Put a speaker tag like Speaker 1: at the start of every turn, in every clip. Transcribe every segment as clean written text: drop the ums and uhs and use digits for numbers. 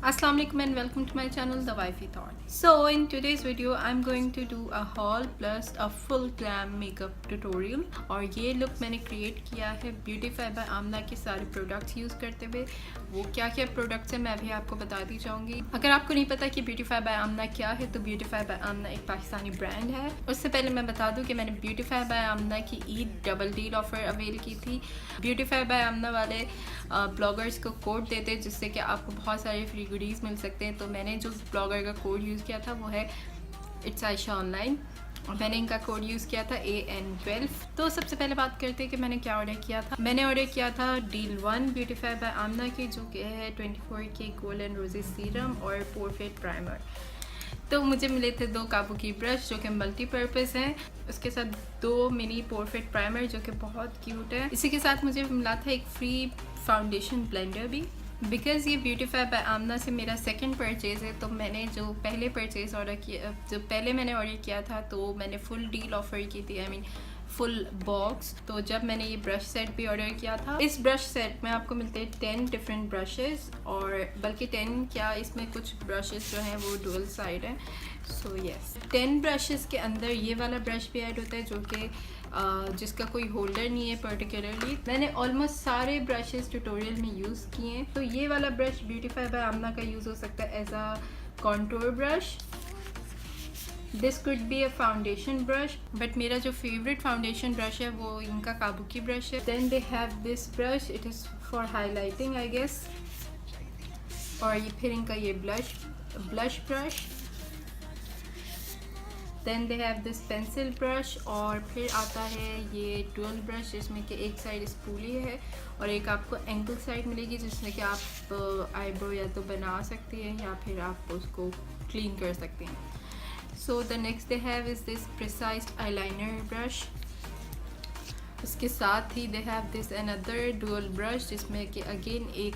Speaker 1: Assalamu alaikum and welcome to my channel The Wifey Thought. So in today's video I'm going to do a haul plus a full glam makeup tutorial और ये look मैंने create किया है Beautify by AMNA के सारे products use करते हुए। वो क्या क्या products है मैं अभी आपको बताती जाऊँगी। अगर आपको नहीं पता कि Beautify by AMNA क्या है तो Beautify by AMNA एक पाकिस्तानी ब्रांड है। उससे पहले मैं बता दूँ कि मैंने Beautify by AMNA की Eid double deal offer avail की थी। Beautify by AMNA वाले ब्लॉगर्स को कोड देते जिससे कि आपको बहुत सारे फ्री गुडीज़ मिल सकते हैं। तो मैंने जो ब्लॉगर का कोड यूज़ किया था वो है Itsayeshaonline और मैंने इनका कोड यूज़ किया था AN12। तो सबसे पहले बात करते हैं कि मैंने क्या ऑर्डर किया था। मैंने ऑर्डर किया था डील 1 ब्यूटीफाई बाय आमना की, जो कि है 24K गोल्ड एंड रोजी सीरम और पोरफेड प्राइमर। तो मुझे मिले थे 2 काबुकी ब्रश जो कि मल्टीपर्पज़ हैं, उसके साथ 2 मिनी पोरफेड प्राइमर जो कि बहुत क्यूट है। इसी के साथ मुझे मिला था एक फ्री फाउंडेशन ब्लेंडर भी। बिकॉज़ ये ब्यूटीफाई बाय आमना से मेरा सेकंड परचेज़ है तो मैंने जो पहले परचेज़ ऑर्डर किया, जो पहले मैंने ऑर्डर किया था तो मैंने फुल डील ऑफ़र की थी, आई मीन फुल बॉक्स। तो जब मैंने ये ब्रश सेट भी ऑर्डर किया था, इस ब्रश सेट में आपको मिलते हैं 10 डिफरेंट ब्रशेस, और बल्कि 10 क्या, इसमें कुछ ब्रशेस जो हैं वो डुअल साइड हैं। सो यस, 10 ब्रशेस के अंदर ये वाला ब्रश भी ऐड होता है जो कि जिसका कोई होल्डर नहीं है पर्टिकुलरली। मैंने ऑलमोस्ट सारे ब्रशेस ट्यूटोरियल में यूज़ किए हैं। तो ये वाला ब्रश ब्यूटीफाई बाय आमना का यूज़ हो सकता है as a contour brush. This could be a foundation brush, but मेरा जो फेवरेट फाउंडेशन ब्रश है वो इनका काबुकी ब्रश है। Then they have this brush, it is for highlighting I guess. और ये फिर इनका ये blush brush. Then they have this pencil brush, और फिर आता है ये डुअल ब्रश जिसमें कि एक साइड स्पूली है और एक आपको एंगल साइड मिलेगी जिसमें कि आप आईब्रो या तो बना सकते हैं या फिर आप उसको क्लीन कर सकते हैं। So the next they have is this precised eyeliner brush. उसके साथ ही they have this another dual brush जिसमें कि अगेन एक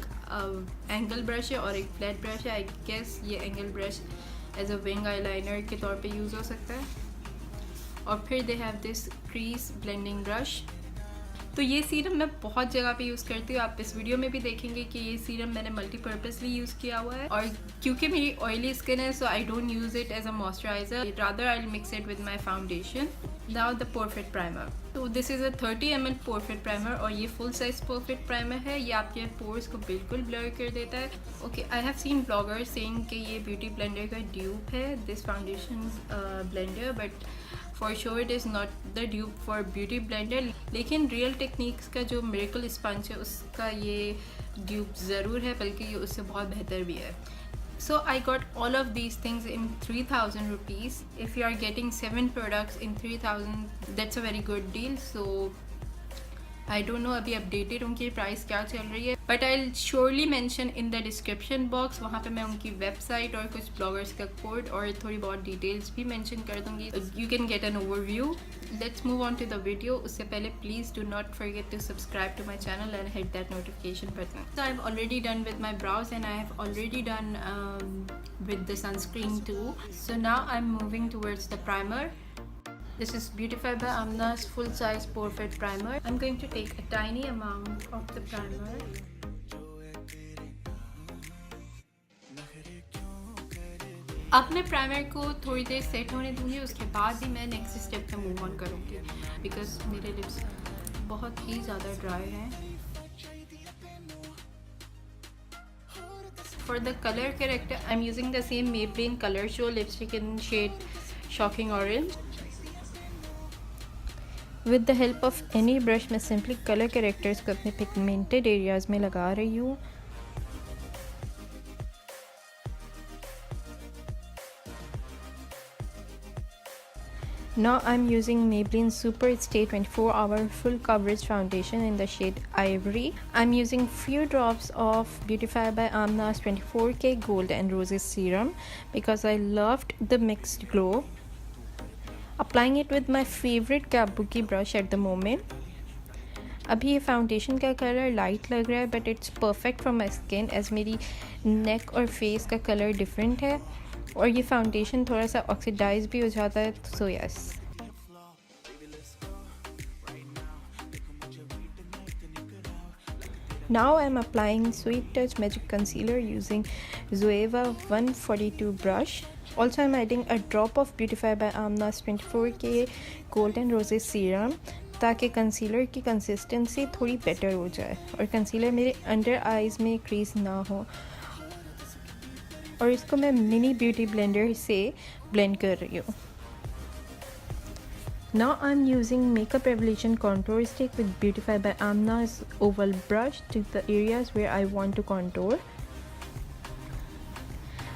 Speaker 1: एंगल ब्रश है और एक फ्लैट ब्रश है। आई गेस ये angle brush as a wing eyeliner के तौर पे यूज़ हो सकता है। और फिर they have this crease blending brush. तो ये सीरम मैं बहुत जगह पे यूज़ करती हूँ, आप इस वीडियो में भी देखेंगे कि ये सीरम मैंने मल्टीपर्पज़ली यूज़ किया हुआ है। और क्योंकि मेरी ऑयली स्किन है so I don't use it as a moisturiser, rather I will mix it with my foundation. Now the porefade primer. तो this is a 30 ml porefade primer और ये फुल साइज पोरफेड प्राइमर है। ये आपके pores को बिल्कुल blur कर देता है। Okay, I have seen bloggers saying कि ये ब्यूटी ब्लेंडर का ड्यूप है, this foundation blender, but for sure it is not the dupe for beauty blender. लेकिन रियल टेक्निक्स का जो मिरेकल स्पंज है उसका ये ड्यूप ज़रूर है, बल्कि ये उससे बहुत बेहतर भी है। So I got all of these things in 3,000 rupees. If you are getting 7 products in 3,000, that's a very good deal. So I don't know अभी अपडेटेड उनकी प्राइस क्या चल रही है, but I will surely mention in the description box. वहाँ पे मैं उनकी वेबसाइट और कुछ ब्लॉगर्स का कोड और थोड़ी बहुत डिटेल्स भी मेंशन कर दूँगी। You can get an overview. Let's move on to the video. उससे पहले please do not forget to subscribe to my channel and hit that notification button. So I've already done with my brows and I have already done with the sunscreen too. So now I'm moving towards the primer. This is Beautify by AMNA's full size Porfade primer. I'm going to take a tiny amount of the primer. अब मैं primer को थोड़ी देर set होने दूंगी, उसके बाद ही मैं next step पे मूव ऑन करूंगी बिकॉज मेरे लिप्स बहुत ही ज़्यादा ड्राई हैं। For the color corrector, I'm using the same Maybelline Color Show lipstick in shade Shocking Orange. With the help of any brush, मैं simply color correctors को अपने pigmented areas में लगा रही हूँ। Now I'm using Maybelline Super Stay 24-hour Full Coverage Foundation in the shade Ivory. I'm using few drops of Beautify by AMNA's 24K Gold and Roses Serum because I loved the mixed glow. Applying it with my favorite kabuki brush at the moment. अभी ये foundation का colour light लग रहा है but it's perfect for my skin as मेरी neck और face का colour different है और ये फाउंडेशन थोड़ा सा ऑक्सीडाइज भी हो जाता है। So yes, Now I'm applying Sweet Touch Magic Concealer using Zoeva 142 brush. Also I'm adding a drop of Beautify by AMNA's 24K Golden Roses Serum ताकि कंसीलर की कंसिस्टेंसी थोड़ी बेटर हो जाए और कंसीलर मेरे अंडर आइज़ में crease ना हो। और इसको मैं मिनी ब्यूटी ब्लेंडर से ब्लेंड कर रही हूँ। Now I'm using Makeup Revolution contour stick with Beautify by AMNA's oval brush to the areas where I want to contour.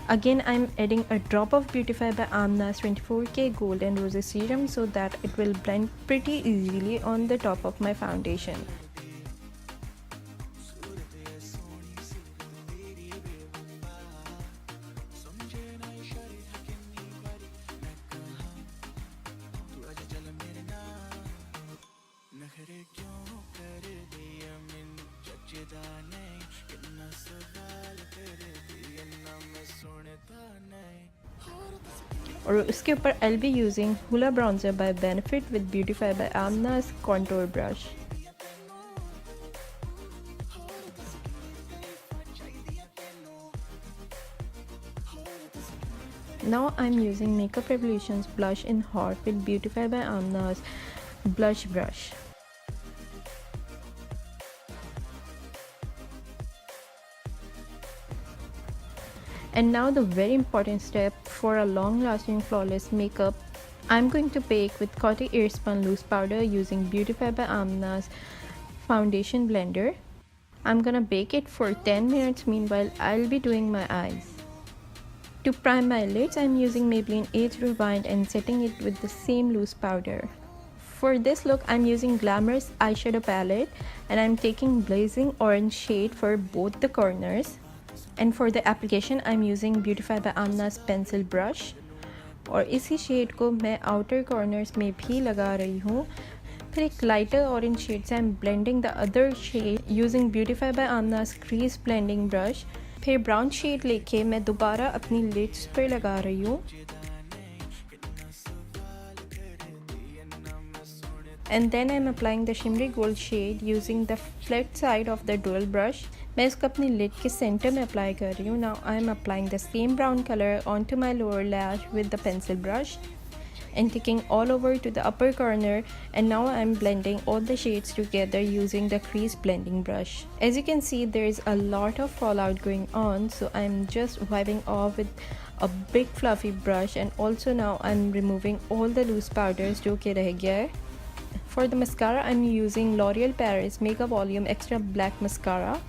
Speaker 1: Again I'm adding a drop of Beautify by AMNA's 24K Golden Roses Serum so that it will blend pretty easily on the top of my foundation. और उसके ऊपर I'll be using Hoola Bronzer by Benefit with Beautify by AMNA's contour brush. Now I'm using Makeup Revolution's blush in Hot with Beautify by AMNA's blush brush. And now the very important step for a long-lasting flawless makeup. I'm going to bake with Coty Airspun loose powder using Beautify by AMNA's foundation blender. I'm gonna bake it for 10 minutes. Meanwhile, I'll be doing my eyes. To prime my lids, I'm using Maybelline Age Rewind and setting it with the same loose powder. For this look, I'm using Glam's eyeshadow palette and I'm taking blazing orange shade for both the corners. And for the application I'm using Beautify by AMNA's pencil brush और इसी shade को मैं outer corners में भी लगा रही हूँ। फिर एक lighter orange shade से I'm blending the other shade using Beautify by AMNA's crease blending brush. फिर brown shade लेके मैं दोबारा अपनी lids पर लगा रही हूँ। And then I'm applying the shimmery gold shade using the flat side of the dual brush. मैं इसको अपनी लिड के सेंटर में अप्लाई कर रही हूँ. Now I am applying the same brown color onto my lower lash with the pencil brush and taking all over to the upper corner, and now I am blending all the shades together using the crease blending brush. As you can see, there is a lot of fallout going on, so I am just wiping off with a big fluffy brush, and also now I am removing all the loose powders जो कि रह गया है. For the mascara, I am using L'Oreal Paris Mega Volume Extra Black Mascara.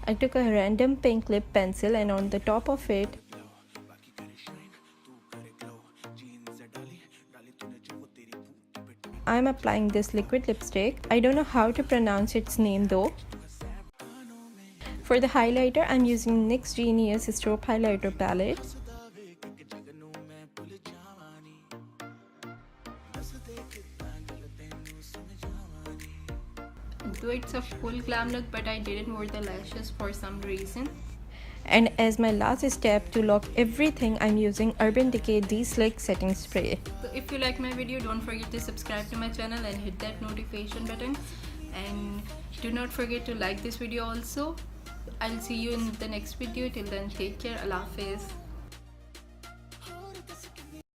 Speaker 1: I took a random pink lip pencil and on the top of it I am applying this liquid lipstick. I don't know how to pronounce its name though. For the highlighter, I'm using NYX Genius Strobe Highlighter Palette. Though it's a full glam look, but I didn't wear the lashes for some reason. And as my last step to lock everything, I'm using Urban Decay De-Slick Setting Spray. So if you like my video, don't forget to subscribe to my channel and hit that notification button. And do not forget to like this video also. I'll see you in the next video. Till then, take care. Allah Hafiz.